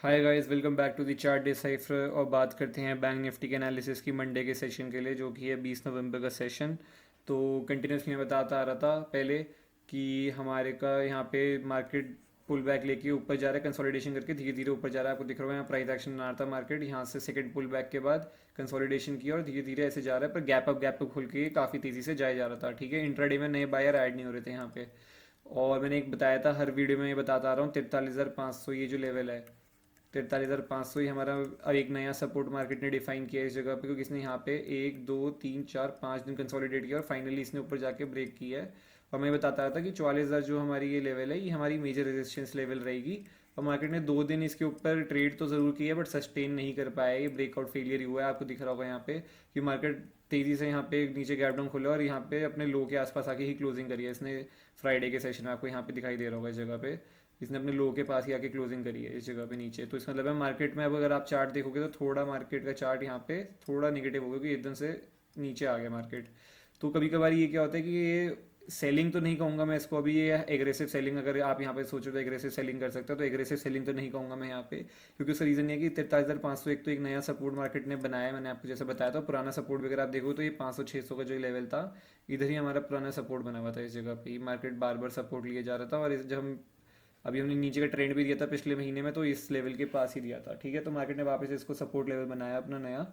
Hi guys, welcome back to the chart decipher. और बात करते हैं बैंक निफ्टी के एनालिसिस की मंडे के सेशन के लिए, जो कि है 20 नवंबर का सेशन। तो कंटिन्यूसली मैं बताता आ रहा था पहले कि हमारे का यहाँ पे मार्केट पुल बैक लेके ऊपर जा रहा है, कंसोलिडेशन करके धीरे धीरे ऊपर जा रहा है। आपको दिख रहा है यहाँ प्राइस एक्शन बना रहा था मार्केट, यहाँ से सेकंड पुल बैक के बाद कंसोलिडेशन किया और धीरे धीरे ऐसे जा रहा है, पर गैप अप खुल के काफ़ी तेज़ी से जाया जा रहा था। ठीक है, इंट्राडे में नए बायर ऐड नहीं हो रहे थे यहाँ पे। और मैंने एक बताया था, हर वीडियो में ये बताता आ रहा हूँ, 43,500 ये जो लेवल है, 43,500 ही हमारा एक नया सपोर्ट मार्केट ने डिफाइन किया इस जगह पे, क्योंकि इसने यहाँ पे 1 2 3 4 5 दिन कंसोलिडेट किया और फाइनली इसने ऊपर जाके ब्रेक किया है। और मैं बताता रहा था कि 44,000 जो हमारी ये लेवल है, ये हमारी मेजर रेजिस्टेंस लेवल रहेगी। और मार्केट ने 2 दिन इसके ऊपर ट्रेड तो ज़रूर किया है, बट सस्टेन नहीं कर पाया, ये ब्रेकआउट फेलियर ही हुआ है। आपको दिख रहा होगा यहाँ पे कि मार्केट तेज़ी से यहाँ पे नीचे गैप डाउन खुला और यहाँ पे अपने लो के आसपास आके ही क्लोजिंग करी है इसने। फ्राइडे के सेशन में आपको यहाँ पे दिखाई दे रहा होगा इस जगह पे, इसने अपने लो के पास ही आके क्लोजिंग करी है इस जगह पे नीचे। तो इसका मतलब है मार्केट में अब अगर आप चार्ट देखोगे तो थोड़ा मार्केट का चार्ट यहाँ पे थोड़ा निगेटिव होगा कि एकदम से नीचे आ गया मार्केट। तो कभी कभार ये क्या होता है कि ये सेलिंग तो नहीं कहूँगा मैं इसको अभी, ये एग्रेसिव सेलिंग अगर आप यहाँ पे सोचो तो एग्रेसिव सेलिंग कर सकते हो, तो एग्रेसिव सेलिंग तो नहीं कहूँगा मैं यहाँ पे, क्योंकि उसका रीज़न ये है कि 43,500 एक तो एक नया सपोर्ट मार्केट ने बनाया है। मैंने आपको जैसे बताया था, पुराना सपोर्ट भी अगर आप देखो तो ये 500-600 का जो लेवल था, इधर ही हमारा पुराना सपोर्ट बना हुआ था। इस जगह पे मार्केट बार बार सपोर्ट लिया जा रहा था, और जब हम अभी हमने नीचे का ट्रेंड भी दिया था पिछले महीने में, तो इस लेवल के पास ही दिया था। ठीक है, तो मार्केट ने वापस इसको सपोर्ट लेवल बनाया अपना नया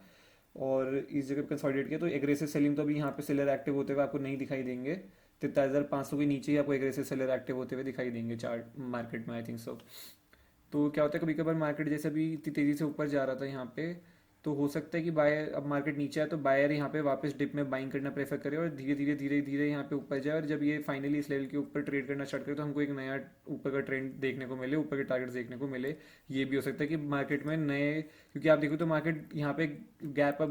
और इस जगह पे कंसोलिडेट किया। तो एग्रेसिव सेलिंग तो अभी यहाँ पे सेलर एक्टिव होते हुए आपको नहीं दिखाई देंगे। 43,500 के नीचे ही आपको एग्रेसिव सेलर एक्टिव होते हुए दिखाई देंगे चार्ट मार्केट में, आई थिंक सो। तो क्या होता है, कभी कभार मार्केट जैसे अभी इतनी तेज़ी से ऊपर जा रहा था यहाँ पे, तो हो सकता है कि बायर, अब मार्केट नीचे है तो बायर यहाँ पे वापस डिप में बाइंग करना प्रेफर करे और धीरे धीरे यहाँ पे ऊपर जाए। और जब ये फाइनली इस लेवल के ऊपर ट्रेड करना स्टार्ट करे तो हमको एक नया ऊपर का ट्रेंड देखने को मिले, ऊपर के टारगेट्स देखने को मिले। ये भी हो सकता है कि मार्केट में नए, क्योंकि आप देखो तो मार्केट यहाँ पे गैप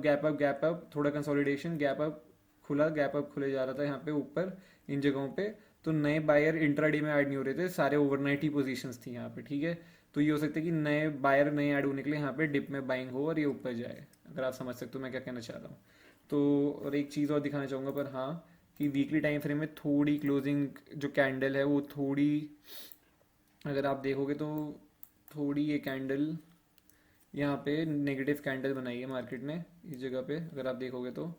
अप थोड़ा कंसोलिडेशन, गैप अप खुला, गैप अप खुले जा रहा था यहाँ पे ऊपर इन जगहों पे। तो नए बायर इंट्राडे में ऐड नहीं हो रहे थे, सारे ओवरनाइट ही पोजीशंस थी यहाँ पे। ठीक है, तो ये हो सकता है कि नए बायर नए ऐड होने के लिए यहाँ पे डिप में बाइंग हो और ये ऊपर जाए, अगर आप समझ सकते हो मैं क्या कहना चाह रहा हूँ। तो और एक चीज़ और दिखाना चाहूँगा, पर हाँ, कि वीकली टाइम फ्रेम में थोड़ी क्लोजिंग जो कैंडल है वो थोड़ी, अगर आप देखोगे तो थोड़ी ये कैंडल यहाँ पे नेगेटिव कैंडल बनाई है मार्केट ने इस जगह पे। अगर आप देखोगे तो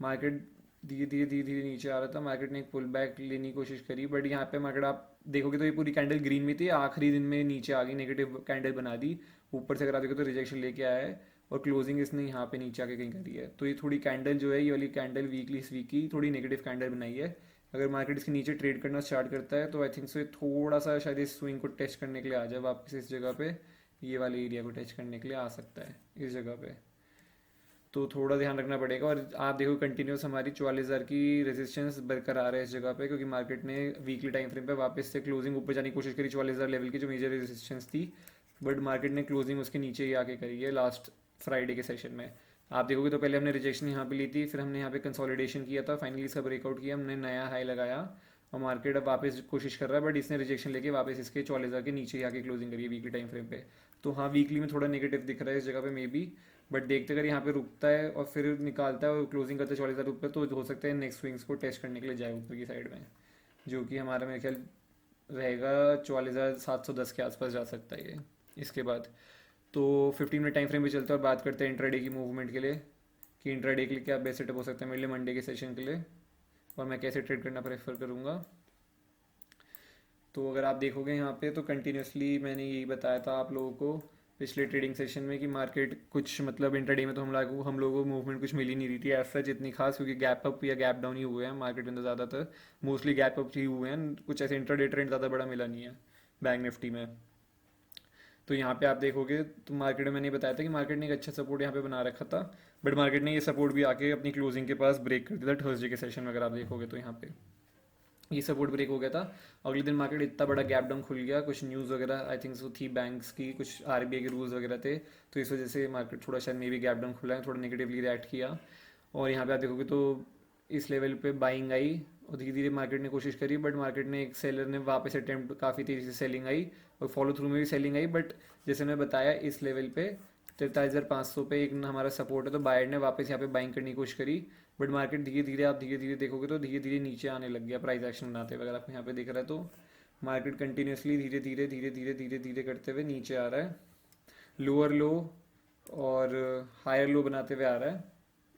मार्केट धीरे धीरे नीचे आ रहा था, मार्केट ने एक पुल बैक लेने की कोशिश करी, बट यहाँ पे मार्केट आप देखोगे तो ये पूरी कैंडल ग्रीन में थी, आखिरी दिन में नीचे आ गई, नेगेटिव कैंडल बना दी ऊपर से। अगर आप देखो तो रिजेक्शन लेके आया है और क्लोजिंग इसने यहाँ पे नीचे आके कहीं करी है। तो ये थोड़ी कैंडल जो है, ये वाली कैंडल वीकली इस वीक की थोड़ी नेगेटिव कैंडल बनाई है। अगर मार्केट इसके नीचे ट्रेड करना स्टार्ट करता है तो आई थिंक सो ये थोड़ा सा शायद इस स्विंग को टेस्ट करने के लिए आ जाए वापस इस जगह पे, ये वाले एरिया को टच करने के लिए आ सकता है इस जगह पे। तो थोड़ा ध्यान रखना पड़ेगा। और आप देखो कंटिन्यूस हमारी 44,000 की रेजिस्टेंस बरकरार है इस जगह पे, क्योंकि मार्केट ने वीकली टाइम फ्रेम पे वापस से क्लोजिंग ऊपर जाने की कोशिश करी 44,000 लेवल की जो मेजर रेजिस्टेंस थी, बट मार्केट ने क्लोजिंग उसके नीचे ही आके करी है लास्ट फ्राइडे के सेशन में। आप देखोगे तो पहले हमने रिजेक्शन यहाँ पे ली थी, फिर हमने यहाँ पे कंसोलिडेशन किया था, फाइनली इसका ब्रेकआउट किया, हमने नया हाई लगाया और मार्केट अब वापस कोशिश कर रहा है, बट इसने रिजेक्शन लेके वापस इसके 44,000 के नीचे ही आके क्लोजिंग करी है वीकली टाइम फ्रेम पे। तो हाँ, वीकली में थोड़ा नेगेटिव दिख रहा है इस जगह पे मे बी, बट देखते अगर यहाँ पे रुकता है और फिर निकालता है और क्लोजिंग करता है 44,000 ऊपर, तो हो सकता है नेक्स्ट स्विंग्स को टेस्ट करने के लिए जाए ऊपर की साइड में, जो कि हमारा मेरे ख्याल रहेगा 44,710 के आसपास जा सकता है ये इसके बाद। तो 15 मिनट टाइम फ्रेम पे चलते हैं और बात करते हैं इंट्राडे की मूवमेंट के लिए, कि इंट्राडे के लिए क्या बेस्ट सेटअप हो सकता है मेरे लिए मंडे के सेशन के लिए, और मैं कैसे ट्रेड करना प्रेफर करूँगा। तो अगर आप देखोगे यहाँ पे तो कंटिन्यूसली मैंने यही बताया था आप लोगों को पिछले ट्रेडिंग सेशन में कि मार्केट कुछ मतलब इंटरडे में तो हम लोगों को मूवमेंट कुछ मिल ही नहीं रही थी एज सच इतनी खास, क्योंकि गैप अप या गैप डाउन ही हुए हैं मार्केट में तो ज़्यादातर, मोस्टली गैप अप ही हुए हैं, कुछ ऐसे इंटरडे ट्रेंड ज़्यादा बड़ा मिला नहीं है बैंक निफ्टी में। तो यहाँ पे आप देखोगे तो मार्केट में मैंने बताया था कि मार्केट ने एक अच्छा सपोर्ट यहाँ पे बना रखा था, बट मार्केट ने ये सपोर्ट भी आके अपनी क्लोजिंग के पास ब्रेक कर दिया था थर्सडे के सेशन में। अगर आप देखोगे तो यहाँ पे ये सपोर्ट ब्रेक हो गया था, अगले दिन मार्केट इतना बड़ा गैप डाउन खुल गया, कुछ न्यूज़ वगैरह आई थिंक सो थी बैंक्स की, कुछ आरबीआई के रूल्स वगैरह थे, तो इस वजह से मार्केट थोड़ा शायद मे बी गैप डाउन खुला है, थोड़ा नेगेटिवली रिएक्ट किया। और यहाँ पे आप देखोगे तो इस लेवल पे बाइंग आई और धीरे धीरे मार्केट ने कोशिश करी, बट मार्केट ने एक सेलर ने वापस अटेम्प्ट, काफ़ी तेज़ी से सेलिंग आई और फॉलो थ्रू में भी सेलिंग आई, बट जैसे मैं बताया इस लेवल पे 43,500 पे एक हमारा सपोर्ट है, तो बायर ने वापस यहाँ पे बाइंग करने की कोशिश करी, बट मार्केट धीरे धीरे देखोगे तो धीरे धीरे नीचे आने लग गया प्राइस एक्शन बनाते हुए। अगर आपको यहाँ पे दिख रहा है तो मार्केट कंटिन्यूसली धीरे धीरे करते हुए नीचे आ रहा है। लोअर लो और हायर लो बनाते हुए आ रहा है,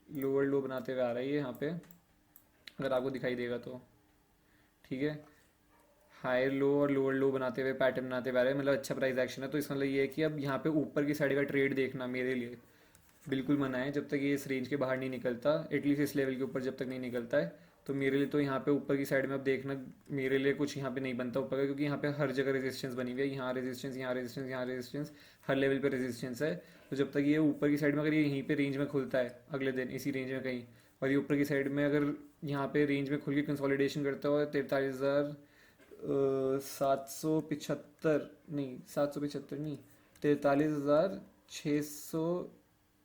लोअर लो बनाते हुए आ रहा है ये यहाँ पे, अगर आपको दिखाई देगा तो। ठीक है, हायर लो और लोअर लो बनाते हुए पैटर्न बनाते हुए आ रहे हैं, मतलब अच्छा प्राइस एक्शन है। तो इसका मतलब ये है कि अब यहाँ पे ऊपर की साइड का ट्रेड देखना मेरे लिए बिल्कुल मना है, जब तक ये इस रेंज के बाहर नहीं निकलता, एटलीस्ट इस लेवल के ऊपर जब तक नहीं निकलता है। तो मेरे लिए तो यहाँ पे ऊपर की साइड में अब देखना, मेरे लिए कुछ यहाँ पे नहीं बनता ऊपर का, क्योंकि यहाँ पे हर जगह रेजिस्टेंस बनी हुई है, यहाँ रेजिस्टेंस, यहाँ रेजिस्टेंस, यहाँ रेजिस्टेंस, हर लेवल पे रेजिस्टेंस है। तो जब तक ये ऊपर की साइड में अगर ये यहीं पे रेंज में खुलता है अगले दिन इसी रेंज में कहीं, और ये ऊपर की साइड में अगर यहाँ पे रेंज में खुल के कंसोलिडेशन करता हुआ 43,775, नहीं 775 नहीं, 43,600,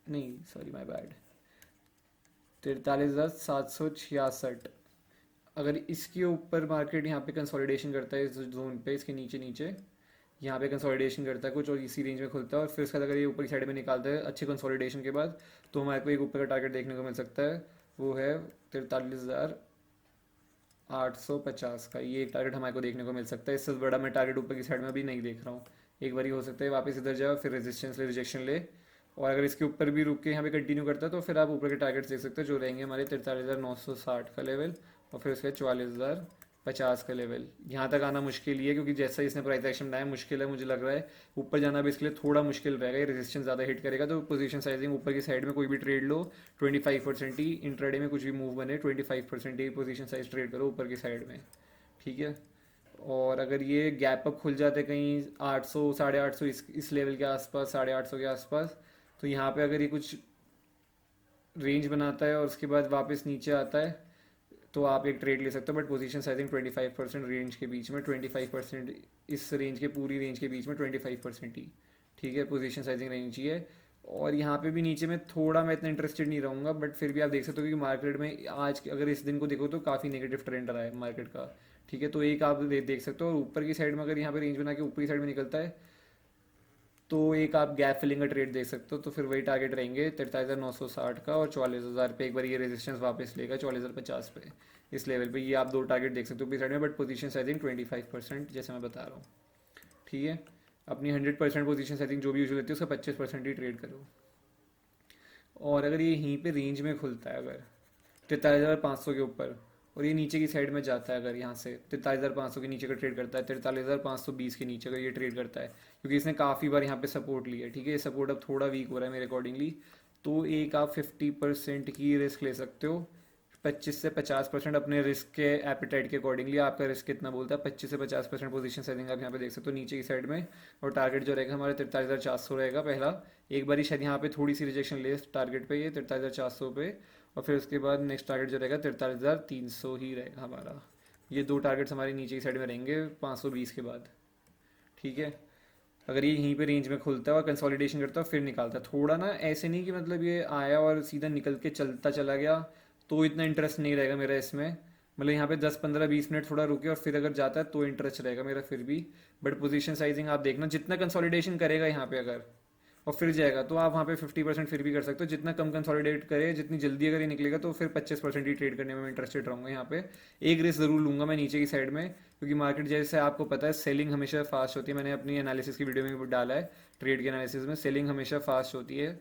नहीं सॉरी माय बैड, 43,766, अगर इसके ऊपर मार्केट यहाँ पे कंसोलिडेशन करता है इस जोन पे, इसके नीचे नीचे यहाँ पे कंसोलिडेशन करता है कुछ और इसी रेंज में खुलता है, और फिर उसके बाद अगर ये ऊपर की साइड में निकालता है अच्छे कंसोलिडेशन के बाद, तो हमारे को एक ऊपर का टारगेट देखने को मिल सकता है, वो है 43,850 का। ये एक टारगेट हमारे को देखने को मिल सकता है, इससे बड़ा मैं टारगेट ऊपर की साइड में अभी नहीं देख रहा हूँ। एक बार ही हो सकता है वापस इधर जाए फिर रेजिस्टेंस ले, रिजेक्शन ले, और अगर इसके ऊपर भी रुक के यहाँ पे कंटिन्यू करता है तो फिर आप ऊपर के टारगेट्स देख सकते हो, जो रहेंगे हमारे 43,960 का लेवल, और फिर उसके 44,050 का लेवल। यहाँ तक आना मुश्किल ही है, क्योंकि जैसा इसने प्राइस एक्शन बनाया मुश्किल है, मुझे लग रहा है ऊपर जाना भी इसके लिए थोड़ा मुश्किल रहेगा, ये रेजिस्टेंस ज़्यादा हिट करेगा। तो पोजीशन साइजिंग ऊपर की साइड में कोई भी ट्रेड लो 25% ही, इंट्राडे में कुछ भी मूव बने 25% ही पोजीशन साइज ट्रेड करो ऊपर की साइड में। ठीक है, और अगर ये गैप अप खुल जाते कहीं 800 850 इस लेवल के आसपास, 850 के आसपास, तो यहाँ पे अगर ये कुछ रेंज बनाता है और उसके बाद वापस नीचे आता है, तो आप एक ट्रेड ले सकते हो, बट पोजीशन साइजिंग 25% रेंज के बीच में, 25% इस रेंज के पूरी रेंज के बीच में 25% ही। ठीक है, पोजीशन साइजिंग रहनी चाहिए। और यहाँ पे भी नीचे में थोड़ा मैं इतना इंटरेस्टेड नहीं रहूँगा, बट फिर भी आप देख सकते हो कि मार्केट में आज अगर इस दिन को देखो तो काफ़ी नेगेटिव ट्रेंड रहा है मार्केट का। ठीक है, तो एक आप देख सकते हो, और ऊपर की साइड में अगर यहाँ पे रेंज बना के ऊपर की साइड में निकलता है, तो एक आप गैप फिलिंग का ट्रेड देख सकते हो। तो फिर वही टारगेट रहेंगे 43,960 का, और 44,000 पे एक बार ये रेजिस्टेंस वापस लेगा 44,050 पे, इस लेवल पे। ये आप दो टारगेट देख सकते हो ऊपरी साइड में, बट पोजीशन साइजिंग 25% जैसे मैं बता रहा हूँ। ठीक है, अपनी 100% पोजीशन साइजिंग जो भी यूज लेती है उसका 25% ही ट्रेड करो। और अगर ये यहीं पे रेंज में खुलता है अगर 43,500 के ऊपर, और ये नीचे की साइड में जाता है, अगर यहाँ से 43,500 के नीचे का ट्रेड करता है, 43,520 के नीचे अगर ये ट्रेड करता है, क्योंकि इसने काफ़ी बार यहाँ पे सपोर्ट लिया है। ठीक है, ये सपोर्ट अब थोड़ा वीक हो रहा है मेरे अकॉर्डिंगली, तो एक आप 50% की रिस्क ले सकते हो, 25 से 50% अपने रिस्क के एपिटाइट के अकॉर्डिंगली। आपका रिस्क कितना बोलता है, 25 से 50% पोजीशन सेटिंग आप यहाँ पे देख सकते हो नीचे की साइड में। और टारगेट जो रहेगा हमारे 43,400 रहेगा पहला, एक बार ही शायद यहाँ पे थोड़ी सी रिजेक्शन ले टारगेट पे, ये 43,400 पे, और फिर उसके बाद नेक्स्ट टारगेट जो रहेगा 43,300 ही रहेगा हमारा। ये दो टारगेट्स हमारे नीचे की साइड में रहेंगे 520 के बाद। ठीक है, अगर ये यहीं पे रेंज में खुलता है और कंसोलिडेशन करता है फिर निकालता है, थोड़ा ना ऐसे नहीं कि मतलब ये आया और सीधा निकल के चलता चला गया, तो इतना इंटरेस्ट नहीं रहेगा मेरा इसमें। मतलब यहाँ पे 10 15 20 मिनट थोड़ा रुके और फिर अगर जाता है तो इंटरेस्ट रहेगा मेरा फिर भी। बट पोजीशन साइजिंग आप देखना, जितना कंसोलिडेशन करेगा यहाँ पे अगर और फिर जाएगा, तो आप वहाँ पे 50% फिर भी कर सकते हो। जितना कम कंसोलिडेट करे, जितनी जल्दी अगर ये निकलेगा, तो फिर 25% ही ट्रेड करने में मैं इंटरेस्टेड रहूँगा। यहाँ पे एक रिस्क ज़रूर लूँगा मैं नीचे की साइड में, क्योंकि मार्केट जैसे आपको पता है सेलिंग हमेशा फास्ट होती है, मैंने अपनी एनालिसिस की वीडियो में भी डाला है, ट्रेड के एनालिसिस में सेलिंग हमेशा फास्ट होती है,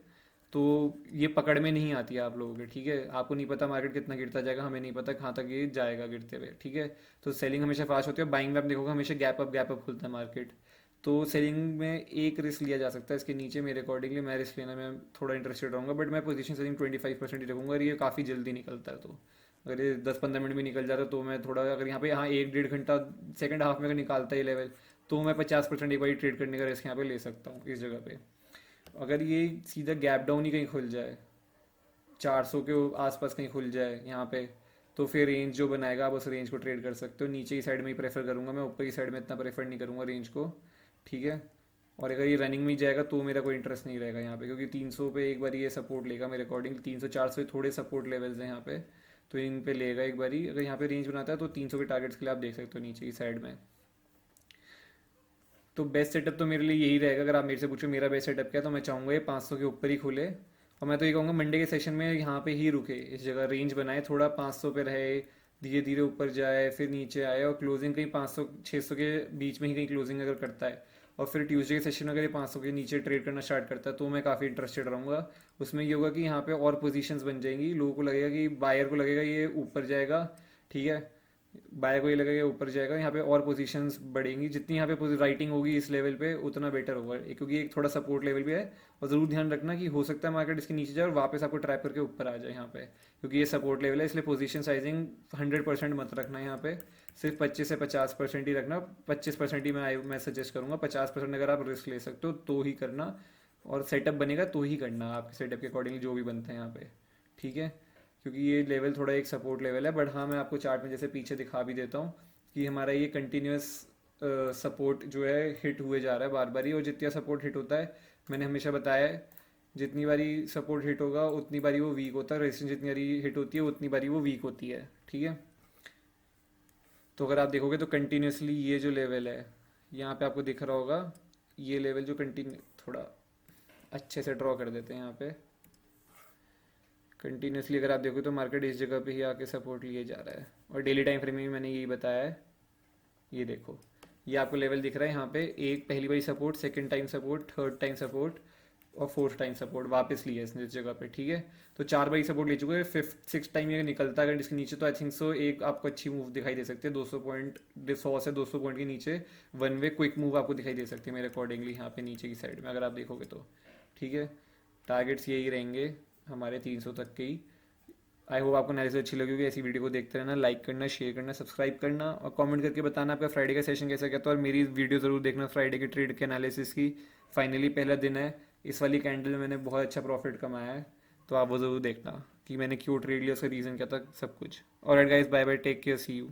तो ये पकड़ में नहीं आती है आप लोगों के। ठीक है, आपको नहीं पता मार्केट कितना गिरता जाएगा, हमें नहीं पता कहाँ तक ये जाएगा गिरते हुए। ठीक है, तो सेलिंग हमेशा फास्ट होती है, बाइंग में आप देखोगे हमेशा गैप अप खुलता है मार्केट। तो सेलिंग में एक रिस्क लिया जा सकता है, इसके नीचे मेरे अकॉर्डिंगली मैं रिस्क लेना में थोड़ा इंटरेस्टेड रहूँगा, बट मैं पोजीशन सेलिंग 25% ही रखूँगा, और ये काफ़ी जल्दी निकलता है। तो अगर ये 10 15 मिनट भी निकल जाता है तो मैं थोड़ा, अगर यहाँ पे यहाँ 1 1.5 घंटा सेकंड हाफ में अगर निकालता है ये लेवल, तो मैं 50% एक बार ट्रेड करने का रिस्क यहाँ पे ले सकता हूँ इस जगह पे। अगर ये सीधा गैप डाउन ही कहीं खुल जाए, 400 के आसपास कहीं खुल जाए यहाँ पे, तो फिर रेंज जो बनाएगा आप उस रेंज को ट्रेड कर सकते हो। नीचे की साइड में ही प्रेफर करूँगा मैं, ऊपर की साइड में इतना प्रेफर नहीं करूँगा रेंज को। ठीक है, और अगर ये रनिंग में ही जाएगा तो मेरा कोई इंटरेस्ट नहीं रहेगा यहाँ पे, क्योंकि 300 पे एक बार ये सपोर्ट लेगा मेरे अकॉर्डिंग, 300 400 थोड़े सपोर्ट लेवल्स हैं यहाँ पे, तो इन पे लेगा एक बार ही। अगर यहाँ पे रेंज बनाता है तो 300 के टारगेट्स के लिए आप देख सकते हो नीचे की साइड में। तो बेस्ट सेटअप तो मेरे लिए यही रहेगा, अगर आप मेरे से पूछो मेरा बेस्ट सेटअप क्या है, तो मैं चाहूँगा ये 500 के ऊपर ही खुले, और मैं तो ये कहूँगा मंडे के सेशन में यहाँ पे ही रुके, इस जगह रेंज बनाए, थोड़ा 500 पे रहे, धीरे धीरे ऊपर जाए, फिर नीचे आए, और क्लोजिंग कहीं 500 600 के बीच में ही कहीं क्लोजिंग अगर करता है, और फिर ट्यूसडे के सेशन में अगर ये 500 के नीचे ट्रेड करना स्टार्ट करता है तो मैं काफ़ी इंटरेस्टेड रहूँगा। उसमें ये होगा कि यहाँ पे और पोजीशंस बन जाएंगी, लोगों को लगेगा कि बायर को लगेगा ये ऊपर जाएगा, ठीक है, बायर को ये लगेगा ये ऊपर जाएगा, यहाँ पे और पोजीशंस बढ़ेंगी, जितनी यहाँ पे राइटिंग होगी इस लेवल पे उतना बेटर होगा, क्योंकि एक थोड़ा सपोर्ट लेवल भी है। और ज़रूर ध्यान रखना कि हो सकता है मार्केट इसके नीचे जाए और वापस आपको ट्रैप करके ऊपर आ जाए यहाँ पे, क्योंकि ये सपोर्ट लेवल है, इसलिए पोजीशन साइजिंग 100% मत रखना यहाँ पे, सिर्फ 25 से 50% ही रखना। 25% ही मैं सजेस्ट करूँगा, 50% अगर आप रिस्क ले सकते हो तो ही करना, और सेटअप बनेगा तो ही करना, आपके सेटअप के अकॉर्डिंगली जो भी बनते हैं यहाँ पे, ठीक है। क्योंकि ये लेवल थोड़ा एक सपोर्ट लेवल है, बट हाँ मैं आपको चार्ट में जैसे पीछे दिखा भी देता हूँ कि हमारा ये कंटिन्यूस सपोर्ट जो है हिट हुए जा रहा है बार बार ही, और जितना सपोर्ट हिट होता है मैंने हमेशा बताया है, जितनी बारी सपोर्ट हिट होगा उतनी बारी वो वीक होता है, रेजिस्टेंस जितनी बारी हिट होती है उतनी बारी वो वीक होती है, ठीक है। तो अगर आप देखोगे तो कंटिन्यूसली ये जो लेवल है यहाँ पे आपको दिख रहा होगा, ये लेवल जो कंटिन्यू, थोड़ा अच्छे से ड्रॉ कर देते हैं यहाँ पे, कंटिन्यूसली अगर आप देखो तो मार्केट इस जगह पे ही आके सपोर्ट लिए जा रहा है, और डेली टाइम फ्रेम में भी मैंने यही बताया है। ये देखो, ये आपको लेवल दिख रहा है यहाँ पे, एक पहली बारी support, second time support, third time support और फोर्थ टाइम सपोर्ट वापस लिया इसने इस जगह पे, ठीक है। तो 4 बारी सपोर्ट ले चुके हैं, फिफ्थ सिक्स टाइम ये निकलता है अगर इसके नीचे, तो आई थिंक सो एक आपको अच्छी मूव दिखाई दे सकती है, 200 पॉइंट, 100 से 200 पॉइंट के नीचे वन वे क्विक मूव आपको दिखाई दे सकती है मेरे अकॉर्डिंगली यहाँ पे नीचे की साइड में अगर आप देखोगे तो, ठीक है। टारगेट्स यही रहेंगे हमारे 300 तक के ही। आई होप आपको एनालिसिस अच्छी लगी होगी, ऐसी वीडियो को देखते रहना, लाइक करना, शेयर करना, सब्सक्राइब करना, और कमेंट करके बताना आपका फ्राइडे का सेशन कैसा गया था, और मेरी वीडियो ज़रूर देखना फ्राइडे के ट्रेड के एनालिसिस की। फाइनली पहला दिन है, इस वाली कैंडल में मैंने बहुत अच्छा प्रॉफिट कमाया है, तो आप वो ज़रूर देखना कि मैंने क्यों ट्रेड लिया, उसका रीज़न क्या था, सब कुछ। और guys, bye bye, take care, see you.